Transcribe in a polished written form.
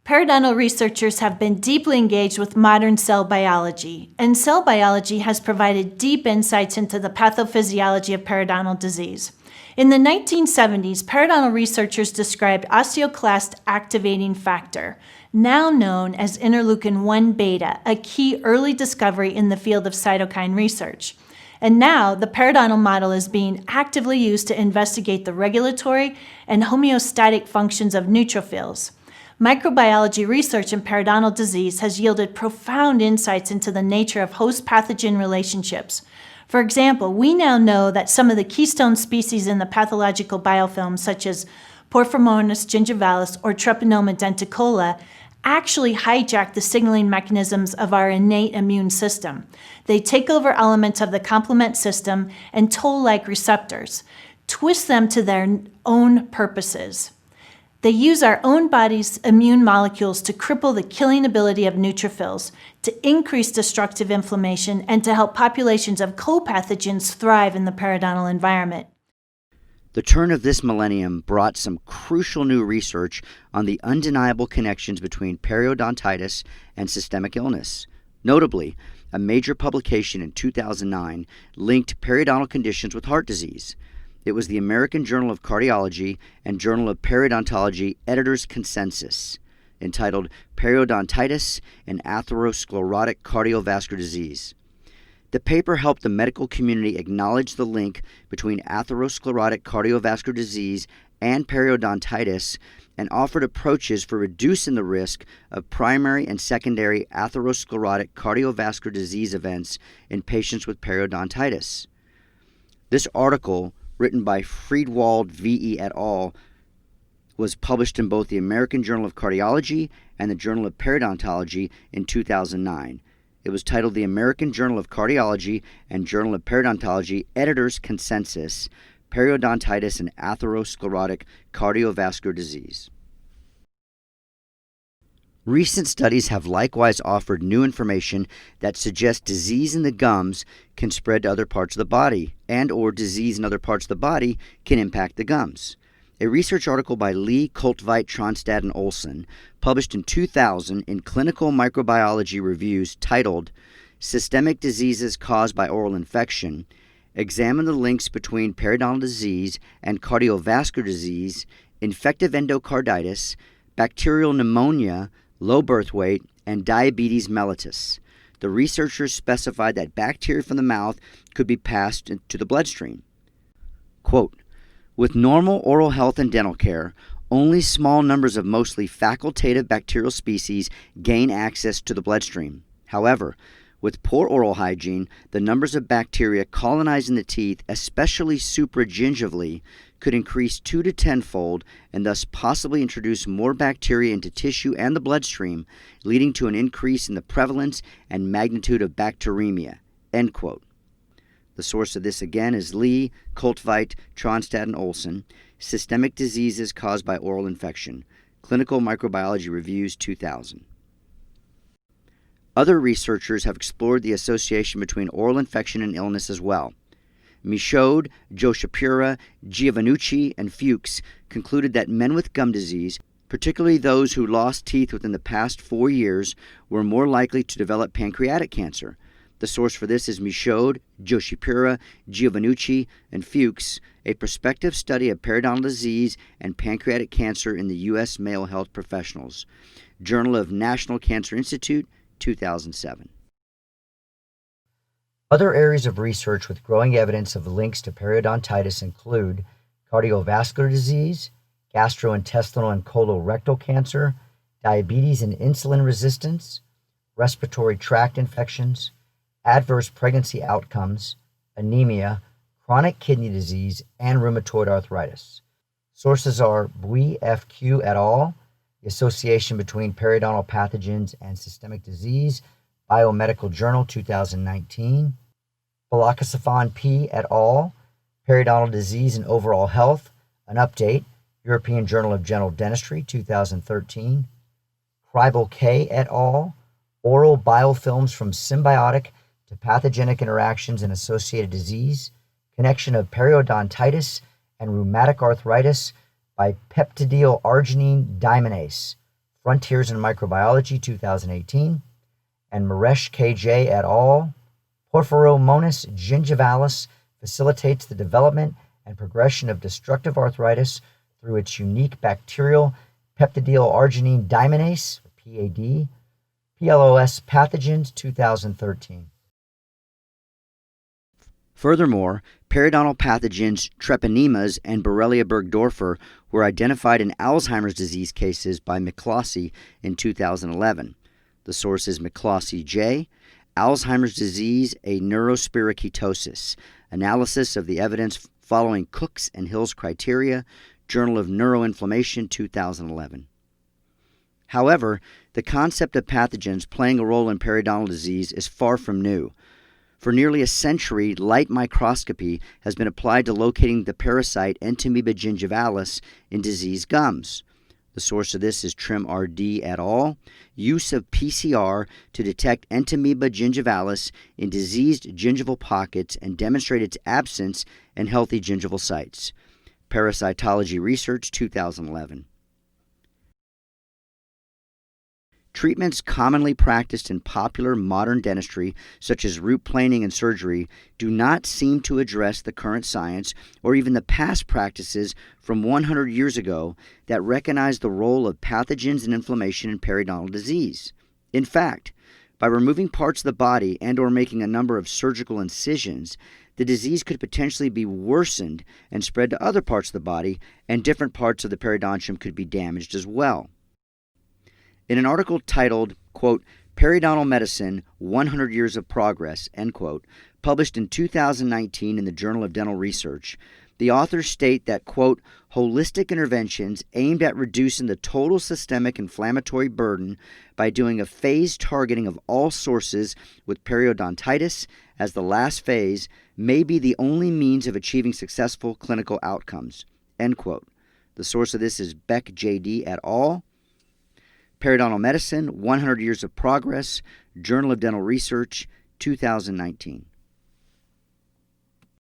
Periodontal researchers have been deeply engaged with modern cell biology, and cell biology has provided deep insights into the pathophysiology of periodontal disease. In the 1970s, periodontal researchers described osteoclast activating factor, now known as interleukin-1 beta, a key early discovery in the field of cytokine research. And now, the periodontal model is being actively used to investigate the regulatory and homeostatic functions of neutrophils. Microbiology research in periodontal disease has yielded profound insights into the nature of host-pathogen relationships. For example, we now know that some of the keystone species in the pathological biofilm, such as Porphyromonas gingivalis or Treponema denticola, actually hijack the signaling mechanisms of our innate immune system. They take over elements of the complement system and toll-like receptors, twist them to their own purposes. They use our own body's immune molecules to cripple the killing ability of neutrophils, to increase destructive inflammation, and to help populations of co-pathogens thrive in the periodontal environment. The turn of this millennium brought some crucial new research on the undeniable connections between periodontitis and systemic illness. Notably, a major publication in 2009 linked periodontal conditions with heart disease. It was the American Journal of Cardiology and Journal of Periodontology Editors' Consensus, entitled Periodontitis and Atherosclerotic Cardiovascular Disease. The paper helped the medical community acknowledge the link between atherosclerotic cardiovascular disease and periodontitis and offered approaches for reducing the risk of primary and secondary atherosclerotic cardiovascular disease events in patients with periodontitis. This article, written by Friedwald V.E. et al., was published in both the American Journal of Cardiology and the Journal of Periodontology in 2009. It was titled the American Journal of Cardiology and Journal of Periodontology Editors' Consensus, Periodontitis and Atherosclerotic Cardiovascular Disease. Recent studies have likewise offered new information that suggests disease in the gums can spread to other parts of the body, and or disease in other parts of the body can impact the gums. A research article by Lee, Koltveit, Tronstad, and Olson, published in 2000 in Clinical Microbiology Reviews titled Systemic Diseases Caused by Oral Infection, examined the links between periodontal disease and cardiovascular disease, infective endocarditis, bacterial pneumonia, low birth weight, and diabetes mellitus. The researchers specified that bacteria from the mouth could be passed to the bloodstream. Quote, with normal oral health and dental care, only small numbers of mostly facultative bacterial species gain access to the bloodstream. However, with poor oral hygiene, the numbers of bacteria colonizing the teeth, especially supragingivally, could increase 2 to 10-fold and thus possibly introduce more bacteria into tissue and the bloodstream, leading to an increase in the prevalence and magnitude of bacteremia. End quote. The source of this again is Lee, Koltveit, Tronstad, and Olson, Systemic Diseases Caused by Oral Infection, Clinical Microbiology Reviews 2000. Other researchers have explored the association between oral infection and illness as well. Michaud, Joshipura, Giovannucci, and Fuchs concluded that men with gum disease, particularly those who lost teeth within the past 4 years, were more likely to develop pancreatic cancer. The source for this is Michaud, Joshipura, Giovannucci, and Fuchs, a prospective study of periodontal disease and pancreatic cancer in the U.S. male health professionals. Journal of National Cancer Institute, 2007. Other areas of research with growing evidence of links to periodontitis include cardiovascular disease, gastrointestinal and colorectal cancer, diabetes and insulin resistance, respiratory tract infections, adverse pregnancy outcomes, anemia, chronic kidney disease, and rheumatoid arthritis. Sources are Bui F.Q. et al., The Association Between Periodontal Pathogens and Systemic Disease, Biomedical Journal 2019, Balakasafan P. et al., Periodontal Disease and Overall Health, An Update, European Journal of General Dentistry 2013, Kribel K. et al., Oral Biofilms from Symbiotic to Pathogenic Interactions and Associated Disease, Connection of Periodontitis and Rheumatic Arthritis by Peptidyl Arginine Diaminase, Frontiers in Microbiology, 2018, and Maresh KJ et al., Porphyromonas gingivalis facilitates the development and progression of destructive arthritis through its unique bacterial peptidyl arginine diamynase, or PAD, PLOS pathogens, 2013. Furthermore, periodontal pathogens Treponemas and Borrelia burgdorferi were identified in Alzheimer's disease cases by McCloskey in 2011. The source is McCloskey J., Alzheimer's disease, a neurospiroketosis, analysis of the evidence following Cook's and Hill's criteria, Journal of Neuroinflammation, 2011. However, the concept of pathogens playing a role in periodontal disease is far from new. For nearly a century, light microscopy has been applied to locating the parasite Entamoeba gingivalis in diseased gums. The source of this is Trim R.D. et al. Use of PCR to detect Entamoeba gingivalis in diseased gingival pockets and demonstrate its absence in healthy gingival sites. Parasitology Research, 2011. Treatments commonly practiced in popular modern dentistry, such as root planing and surgery, do not seem to address the current science or even the past practices from 100 years ago that recognize the role of pathogens and inflammation in periodontal disease. In fact, by removing parts of the body and or making a number of surgical incisions, the disease could potentially be worsened and spread to other parts of the body, and different parts of the periodontium could be damaged as well. In an article titled, quote, Periodontal Medicine, 100 Years of Progress, end quote, published in 2019 in the Journal of Dental Research, the authors state that, quote, holistic interventions aimed at reducing the total systemic inflammatory burden by doing a phased targeting of all sources with periodontitis as the last phase may be the only means of achieving successful clinical outcomes, end quote. The source of this is Beck J.D. et al., Periodontal Medicine, 100 Years of Progress, Journal of Dental Research, 2019.